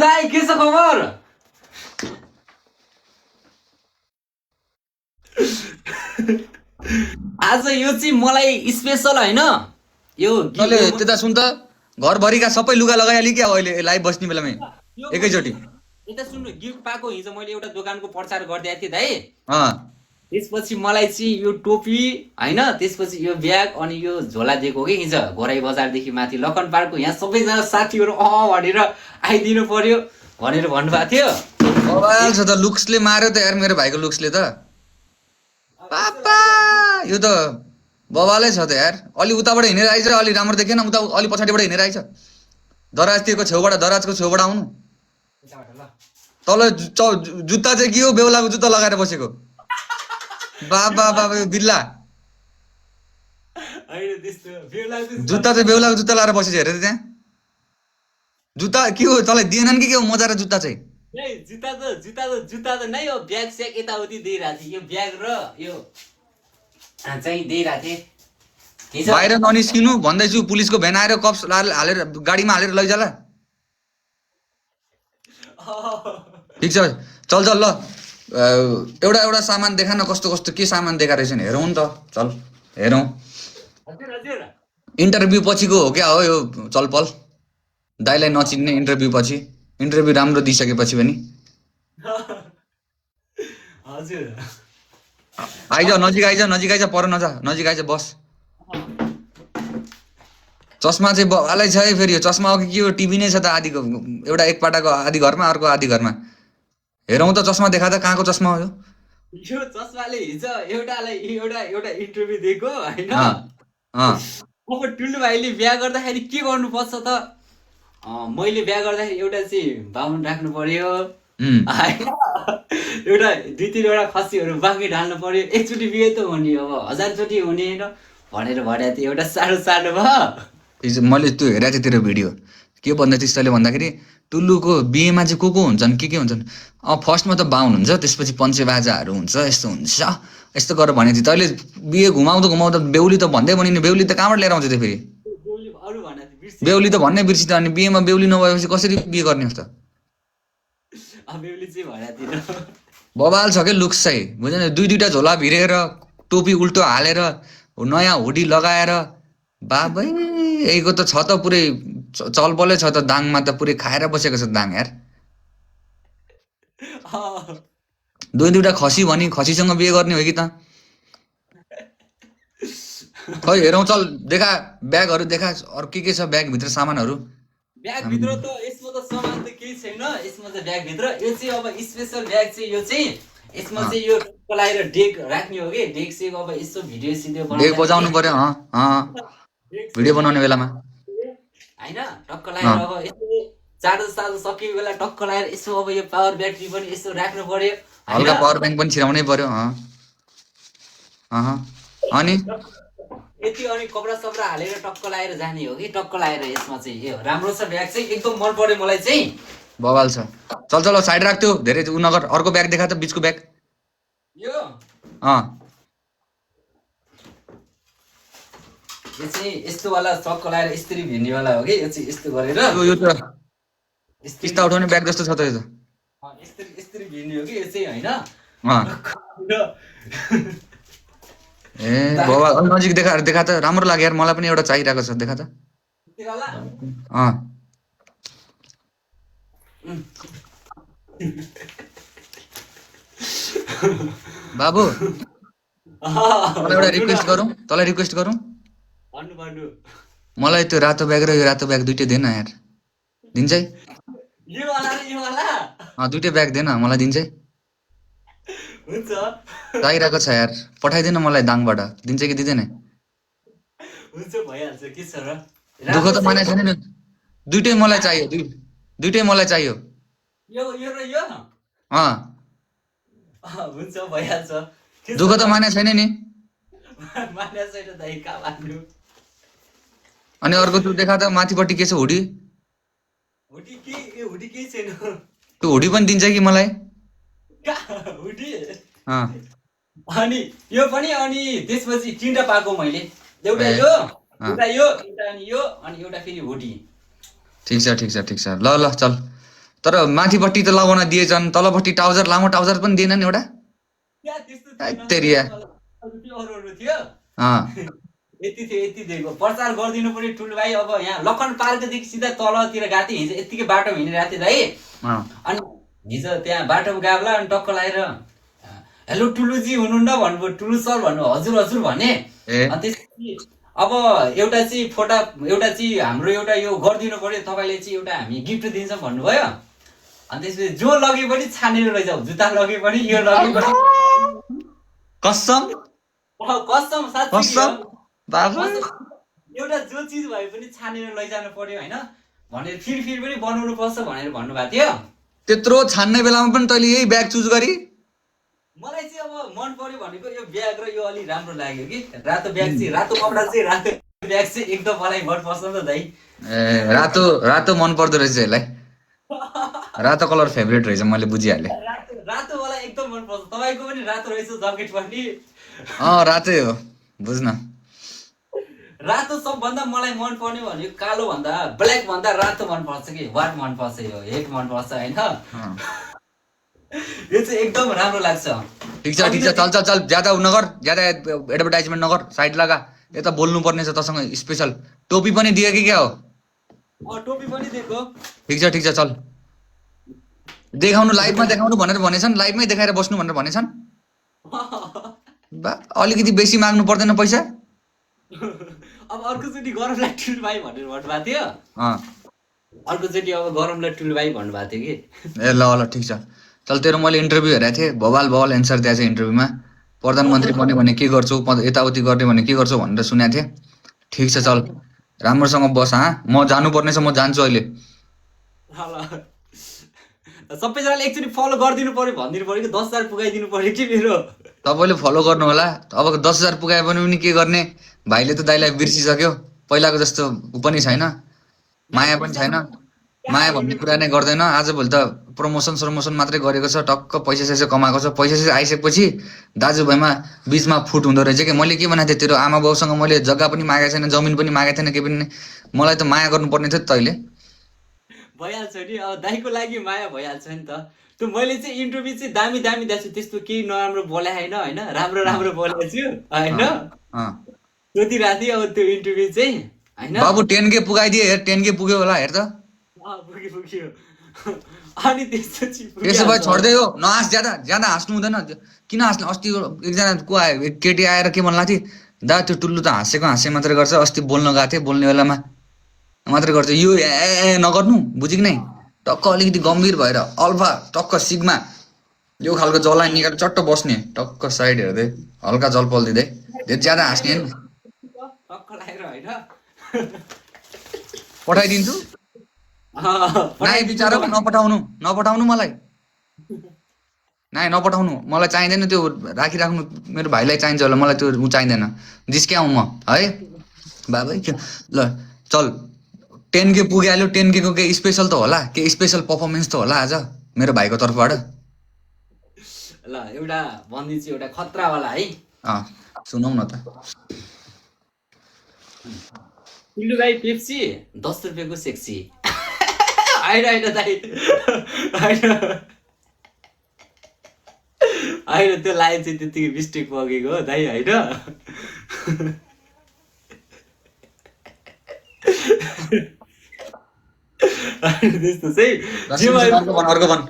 दाइ के छ खबर? आज यो चाहिँ मलाई स्पेशल हैन यो तले त्यता सुन त घरभरिका सबै लुगा लगाइहाली क्या अहिले लाइभ बस्ने बेलामै एकैचोटि। यता सुन्नु गिफ्ट पाएको हिजो मैले एउटा दोकानको प्रचार गरिदिएको थिएँ दाइ। अँ त्यसपछि मलाई चाहिँ यो टोपी हैन त्यसपछि यो ब्याग अनि यो झोला दिएको कि हिजो घोराई बजारदेखि माथि लखन पार्कको यहाँ सबैजना साथीहरू भनेर आइदिनु पर्यो भनेर भन्नुभएको थियो। बवाल छ त लुक्सले मार्यो त यार मेरो भाइको लुक्सले त। पापा यो त बवालै छ त यार। अलि उताबाट हिँडेर आइज अलि राम्रो देखेन उता अलि पछाडिबाट हिँडेर आइज दराजतिरको छेउबाट दराजको छेउबाट आउनु। तल जुत्ता चाहिँ के हो बेहुलाको जुत्ता लगाएर बसेको बाबा बाबा यो बिल्ला जुत्ता चाहिँ बेहुलाको जुत्ता लगाएर बसेछ हेरेर त्यहाँ जुत्ता के हो तँलाई दिएनन् कि के हो मजा र जुत्ता चाहिँ जुत्ता त नै हो ब्याग स्याग यताउति दिइरहेको थिएँ। यो ब्याग र यो चाहिँ दिइरहेको थिएँ। बाहिर ननिस्किनु भन्दैछु पुलिसको भ्यान आएर कप्स हालेर गाडीमा हालेर लैजाला। ठिक छ चल चल ल एउटा एउटा सामान देखा न कस्तो कस्तो के सामान देखा रहेछ नि हेरौँ नि त चल हेरौँ। इन्टरभ्यू पछिको हो क्या हो यो चलपल दाइलाई नचिन्ने इन्टरभ्यू पछि इन्टरभ्यू राम्रो दिइसकेपछि पनि आइज नजिक आइज पर नजा नजिक आइज बस। चस्मा चाहिँ हालै छ है फेरि यो चस्मा हो कि के हो टिभी नै छ त आदिको एउटा एक पाटाको आदि घरमा अर्को आदि घरमा हेरौँ त चस्मा देखा त कहाँको चस्मा हो यो चस्माले हिजो एउटालाई एउटा इन्टरभ्यू दिएको हैन। अब टुल्लु भाइले बिहा गर्दाखेरि के गर्नुपर्छ त मैले बिहा गर्दाखेरि एउटा चाहिँ बाहुन राख्नु पर्यो एउटा दुई तिनवटा खसीहरू बाँकी ढाल्नु पर्यो एकचोटि बिहे त हुने अब 1000चोटि हुने होइन भनेर भनेको थिएँ एउटा सानो भयो। मैले त्यो हेरेको थिएँ तेरो भिडियो के भन्दै थिइस् तैँले भन्दाखेरि टुल्लुको बिहेमा चाहिँ को हुन्छन् के हुन्छन् फर्स्टमा त बाहुन हुन्छ त्यसपछि पञ्चे बाजाहरू हुन्छ यस्तो हुन्छ यस्तो गरेर भनेको थिएँ तैँले बिहे घुमाउँदा बेहुली त भन्दै भनिने बेहुली त कहाँबाट लिएर आउँछ त्यो फेरि बेहुली त भन्नै बिर्सि त अनि बिहेमा बेहुली नभएपछि कसरी बिहे गर्ने त बवाल छ क्या लुक्स चाहिँ बुझ्दैन दुईवटा झोला भिरेर टोपी उल्टो हालेर नयाँ हुडी लगाएर बाबै यहीको त छ त पुरै चलपलै छ त दाङमा त पुरै खाएर बसेको छ दाङ यार। दुईवटा खसी भनी खसीसँग बिहे गर्ने हो कि त खै हेरौँ चल देखा ब्यागहरू देखा अरू के छ ब्यागभित्र सामानहरू। ब्यागभित्र त यसमा त सामान त केही छैन यसमा चाहिँ ब्यागभित्र यो चाहिँ अब स्पेसल ब्याग चाहिँ यो चाहिँ यसमा चाहिँ यो टक्क लगाएर डेक राख्ने हो कि डेक चाहिँ अब यसो भिडियो सिडियो डेक बजाउनु पर्यो भिडियो बनाउने बेलामा हैन टक्क लगाएर अब यसो चार्ज सकिएको बेला टक्क लगाएर यसो अब यो पावर ब्याट्री पनि यसो राख्नु पर्यो हल्का पावर ब्याङ्क पनि छिराउनै पर्यो अनि यति अनि कपडा सपडा हालेर टक्क लगाएर जाने हो कि टक्क लगाएर यसमा चाहिँ यो राम्रो छ ब्याग चाहिँ एकदम मन पर्यो मलाई चाहिँ बवाल छ। चल चल साइड राख्थ्यो धेरै उ नगर अर्को ब्याग देखा त बिचको ब्याग यो यो चाहिँ यस्तो वाला टक्क लगाएर स्त्री भिर्नेवाला हो कि यो चाहिँ यस्तो गरेर यो त किस्ता उठाउने ब्याग जस्तो छ त यो त यस्तरी भिर्ने हो कि यो चाहिँ होइन ए बाबा नजिक देखा त राम्रो लाग्यो यार मलाई पनि एउटा चाहिरहेको छ देखा त बाबु एउटा रिक्वेस्ट गरौँ तँलाई रिक्वेस्ट गरौँ मलाई त्यो रातो ब्याग र यो रातो ब्याग दुइटै देन यार दिन्छ है दुइटै ब्याग देन मलाई दिन्छ है चाहिरहेको छ यार पठाइदिनु मलाई दाङबाट दिन्छ कि दिँदैन दुःख त माने छैन नि दुइटै मलाई चाहियो दुइटै मलाई चाहियो दुःख त माने छैन नि अनि अर्को त्यो देखा त माथिपट्टि के छ हुडी त्यो हुडी पनि दिन्छ कि मलाई अनि यो पनि अनि त्यसपछि तिनटा पाएको मैले एउटा यो एउटा अनि यो अनि एउटा फेरि हुडी ठिक छ ल चल तर माथिपट्टि त लगाउन दिएछन्, तलपट्टि ट्राउजर लामो ट्राउजर पनि दिएनन् एउटा। त्यहाँ त्यस्तो तेरिया त्यो अरू थियो अँ यति थियो यति दिएको प्रचार गरिदिनु पर्यो ठुलो भाइ। अब यहाँ लखन पार्कदेखि सिधा तलतिर गएको थिएँ हिजो, यत्तिकै बाटोमा हिँडिरहेको थिएँ दाइ। अनि हिजो त्यहाँ बाटोमा गएको बेला अनि टक्क लगाएर हेलो टुलुजी हुनुहुन्न भन्नुभयो, टुलु सर भन्नु, हजुर हजुर भने। अनि त्यसपछि अब एउटा चाहिँ एउटा चाहिँ हाम्रो एउटा यो गरिदिनु पर्यो तपाईँले चाहिँ एउटा हामी गिफ्ट दिन्छौँ भन्नुभयो। अनि त्यसपछि जो लगे पनि छानेर लैजाऊ, जुत्ता लगे पनि यो लगे पनि कसम कसम साँच्चै बाबु एउटा जो चिज भए पनि छानेर लैजानु पर्यो होइन भनेर फेरि पनि बनाउनु पर्छ भनेर भन्नुभएको थियो। त्यत्रो छान्ने बेलामा पनि तैँले यही ब्याग चुज गरी। मलाई चाहिँ अब मन पर्यो भनेको यो ब्याग र यो अलिक राम्रो लाग्यो कि रातो ब्याग चाहिँ, रातो कपडा चाहिँ, रातो ब्याग चाहिँ एकदम मलाई मनपर्छ नि त दाइ। ए रातो मन पर्दो रहेछ यसलाई, रातो कलर फेभरेट रहेछ, मैले बुझिहालेँ। रातो मलाई एकदम मनपर्छ। तपाईँको पनि रातो रहेछ ज्याकेट पनि। रातै हो बुझ्न। रातो सबभन्दा मलाई मन पर्ने भनेको कालो भन्दा ब्ल्याक भन्दा रातो मनपर्छ कि वाट मनपर्छ, यो हेड मनपर्छ होइन। यो चाहिँ एकदम राम्रो लाग्छ। ठिक छ चल ज्यादा नगर, ज्यादा एडभर्टाइजमेन्ट नगर, साइड लगा। यता बोल्नु पर्ने छ तसँग स्पेसल। टोपी पनि दियो कि क्या हो? टोपी पनि दिएको। ठिक छ चल देखाउनु, लाइभमा देखाउनु भनेर भनेछन्, लाइभमै देखाएर बस्नु भनेर भनेछन्। बा अलिकति बेसी माग्नु पर्दैन पैसा। अब अर्कोचोटि गरमलाई ठुलो भाइ भनेर भन्नुभएको थियो। अर्कोचोटि अब गरमलाई ठुलो भाइ भन्नुभएको थियो कि। ए ल ठिक छ चल। तेरो मैले इन्टरभ्यू हेरेको थिएँ, भवाल एन्सर दिएको छ इन्टरभ्यूमा। प्रधानमन्त्री बन्यो भने के गर्छु, यताउति गर्ने भने के गर्छु भनेर सुनेको थिएँ। ठिक छ चल राम्रोसँग बस। म जानुपर्ने छ, म जान्छु अहिले। सबैजनाले एकचोटि फलो गरिदिनु पर्यो भनिदिनु पर्यो कि 10,000 पुगाइदिनु पर्यो कि मेरो। तपाईँले फलो गर्नु होला। अब 10,000 पुगाए पनि के गर्ने, भाइले त दाइलाई बिर्सिसक्यो, पहिलाको जस्तो ऊ पनि छैन, माया पनि छैन। माया भन्ने कुरा नै गर्दैन। आजभोलि त प्रमोसन मात्रै गरेको छ, टक्क पैसा कमाएको छ। पैसा आइसकेपछि दाजुभाइमा बिचमा फुट हुँदो रहेछ कि। मैले के भनेको थिएँ, तेरो आमा बाउसँग मैले जग्गा पनि मागेको छैन, जमिन पनि मागेको थिएन, के पनि। मलाई त माया गर्नुपर्ने थियो तैँले। भइहाल्छ नि, अब दाइको लागि माया भइहाल्छ नि त। त्यो मैले चाहिँ इन्टरभ्यू चाहिँ दामी दिएको छु, त्यस्तो केही नराम्रो बोलाएन होइन, राम्रो बोलेको छु होइन। सोधिरहेको थिएँ अब त्यो इन्टरभ्यू चाहिँ होइन। बाबु 10K पुगाइदिए, हेर 10K पुग्यो होला, हेर त। पुग्यो। अनि त्यसो भए छोड्दै हो, नहाँस, ज्यादा हाँस्नु हुँदैन। किन हाँस्नु? अस्ति एकजना को आयो, केटी आएर के भन्ला थिए, दा त्यो टुल्लु त हाँसे मात्रै गर्छ। अस्ति बोल्न गएको थिएँ, बोल्ने बेलामा मात्रै गर्छ, यो नगर्नु, बुझ्यो कि नै? टक्क अलिकति गम्भीर भएर अल्फा टक्क सिग्मा यो खालको जलाइ निकालेर चट्ट बस्ने, टक्क साइड हेर्दै हल्का जल पल दिँदै, ज्यादा हाँस्ने होइन। पठाइदिन्छु। नाइ बिचारा नपठाउनु मलाई, नाइ नपठाउनु, मलाई चाहिँदैन त्यो। राखिराख्नु, मेरो भाइलाई चाहिन्छ होला, मलाई त्यो ऊ चाहिँदैन। जिस्क्याउँ म है बाबै। ल चल 10K पुगिहाल्यो। 10K को केही स्पेसल त होला, केही स्पेसल पर्फर्मेन्स त होला आज मेरो भाइको तर्फबाट। ल एउटा भनिदिन्छु, एउटा खतरावाला है। सुनौ न त। टुल्लु भाइ पेप्सी 10 रुपियाँको सेक्सी। होइन दाइ, होइन त्यो लाइन चाहिँ त्यतिकै मिस्टेक बगेको हो दाइ होइन। त्यस्तो चाहिँ अर्को भन।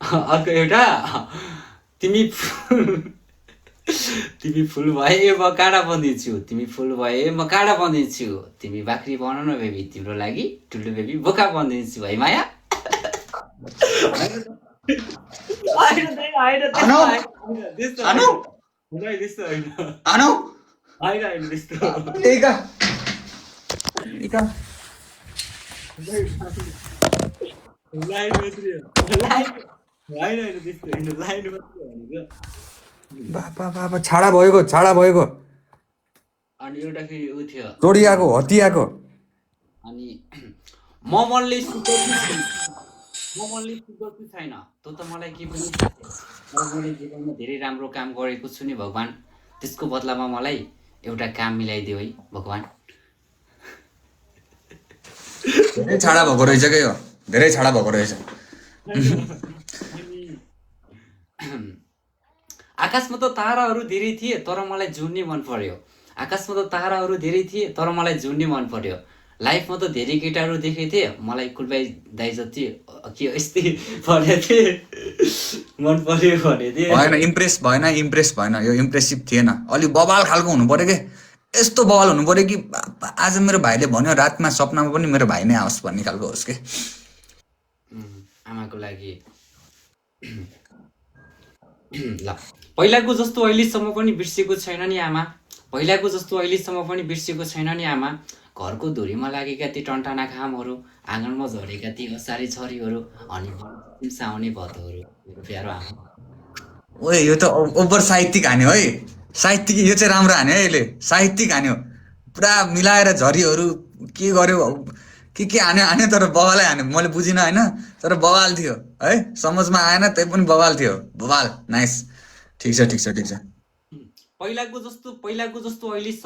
अर्को एउटा, तिमी फुल भए म काँडा बनिदिन्छु, तिमी फुल भए म काँडा बनिदिन्छु, तिमी बाख्री बनाउ न बेबी, तिम्रो लागि टुल्लु बेबी बोका बनिदिन्छु है माया। बाबा छाडा भएको अनि एउटा फेरि उ थियो, तोडियाको हतियाको। अनि ममनले सुगर्छु छैन, त्यो त मलाई के पनि मैले जीवनमा धेरै राम्रो काम गरेको छु नि भगवान्, त्यसको बदलामा मलाई एउटा काम मिलाइदियो है भगवान्। धेरै छाडा भएको रहेछ क्या यो, धेरै छाडा भएको रहेछ। आकाशमा त ताराहरू धेरै थिए तर मलाई जुन्ने मन पर्यो। आकाशमा त ताराहरू धेरै थिए तर मलाई जुन्ने मन पर्यो। लाइफमा त धेरै केटाहरू देखेको थिएँ मलाई कुलबाई दाइ जति के यस्तै भनेको थिएँ मन पर्यो भने थिएँ। भएन, इम्प्रेस भएन, यो इम्प्रेसिभ थिएन। अलिक बवाल खालको हुनु पर्यो कि, यस्तो बवाल हुनु पर्यो कि आज मेरो भाइले भन्यो रातमा सपनामा पनि मेरो भाइ नै आओस् भन्ने खालको होस् कि। आमाको लागि ल पहिलाको जस्तो अहिलेसम्म पनि बिर्सेको छैन नि आमा, पहिलाको जस्तो अहिलेसम्म पनि बिर्सेको छैन नि आमा। घरको धुरीमा लागेका ती टन्टाना घामहरू, आँगनमा झरेका ती असारे छरीहरू, अनि साउने भतहरू, प्यारो आमा। ओए यो त ओभर साहित्यिक हान्यो है, साहित्यिक, यो चाहिँ राम्रो हान्यो है, यसले साहित्यिक हान्यो पुरा मिलाएर। झरीहरू के गर्यो, के हान्यो तर बवालै हान्यो। मैले बुझिनँ होइन, तर बवाल थियो है, समझमा आएन त्यही पनि बवाल थियो, बवाल। नाइस, ठिक छ। पहिलाको जस्तो अहिलेसम्म